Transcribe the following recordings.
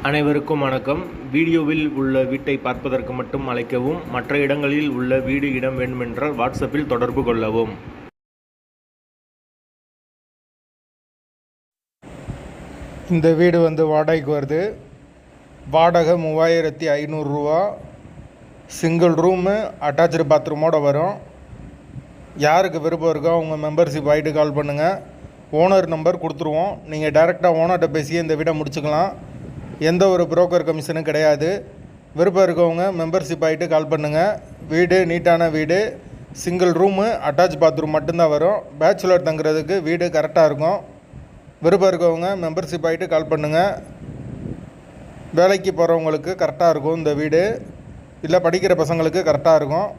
அனைவருக்கும் வணக்கம். வீடியோவில் உள்ள வீட்டை பார்ப்பதற்கு மட்டும் அழைக்கவும். மற்ற இடங்களில் உள்ள வீடு இடம் வேண்டுமென்றால் வாட்ஸ்அப்பில் தொடர்பு கொள்ளவும். இந்த வீடு வாடகைக்கு வருது. வாடகை 3500 ரூபா. சிங்கிள் ரூமு, அட்டாச்சு பாத்ரூமோடு வரும். யாருக்கு விருப்பம் இருக்கோ அவங்க மெம்பர்ஷிப் ஆகிட்டு கால் பண்ணுங்கள். ஓனர் நம்பர் கொடுத்துருவோம். நீங்கள் டைரெக்டாக ஓனர்கிட்ட பேசி இந்த வீடை முடிச்சுக்கலாம். எந்த ஒரு புரோக்கர் கமிஷனும் கிடையாது. விருப்பம் இருக்கவங்க மெம்பர்ஷிப் ஆகிட்டு கால் பண்ணுங்கள். வீடு நீட்டான வீடு. சிங்கிள் ரூமு, அட்டாச் பாத்ரூம் மட்டும்தான் வரும். பேச்சுலர் தங்குறதுக்கு வீடு கரெக்டாக இருக்கும். விருப்பம் இருக்கவங்க மெம்பர்ஷிப் ஆகிட்டு கால் பண்ணுங்கள். வேலைக்கு போகிறவங்களுக்கு கரெக்டாக இருக்கும் இந்த வீடு. இல்லை படிக்கிற பசங்களுக்கு கரெக்டாக இருக்கும்.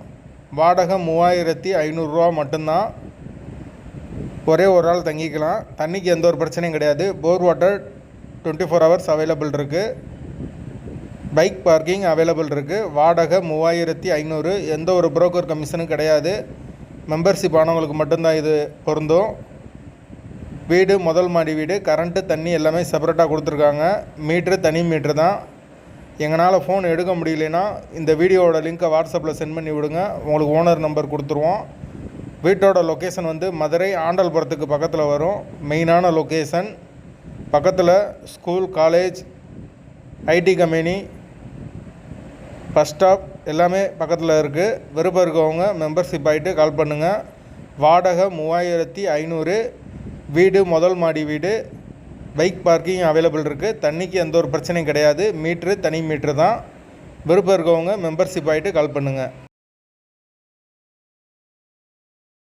வாடகை 3500 ரூபா மட்டும்தான். ஒரே ஒரு ஆள் தங்கிக்கலாம். தண்ணிக்கு எந்த ஒரு பிரச்சனையும் கிடையாது. போர் வாட்டர் 24 ஹவர்ஸ் அவைலபிள் இருக்குது. பைக் பார்க்கிங் அவைலபிள் இருக்குது. வாடகை 3500. எந்த ஒரு புரோக்கர் கமிஷனும் கிடையாது. மெம்பர்ஷிப் ஆனவங்களுக்கு மட்டும்தான் இது பொருந்தும். வீடு முதல் மாடி வீடு. கரண்ட்டு தண்ணி எல்லாமே செப்பரேட்டாக கொடுத்துருக்காங்க. மீட்ரு தனி மீட்ரு தான். எங்களால் ஃபோன் எடுக்க முடியலனா இந்த வீடியோவோட லிங்க்கை வாட்ஸ்அப்பில் சென்ட் பண்ணி விடுங்க. உங்களுக்கு ஓனர் நம்பர் கொடுத்துருவோம். வீட்டோட லொக்கேஷன் மதுரை ஆண்டல்புரத்துக்கு பக்கத்தில் வரும். மெயினான லொக்கேஷன். பக்கத்தில் school, college, IT company, bus stop எல்லாமே பக்கத்தில் இருக்குது. விருப்பம் இருக்கவங்க மெம்பர்ஷிப் ஆகிட்டு கால் பண்ணுங்கள். வாடகை 3500. வீடு முதல் மாடி வீடு. பைக் பார்க்கிங் அவைலபிள் இருக்குது. தண்ணிக்கு எந்த ஒரு பிரச்சனையும் கிடையாது. மீட்ரு தனி மீட்ரு தான். விருப்பம் இருக்கவங்க மெம்பர்ஷிப் ஆகிட்டு கால் பண்ணுங்கள்.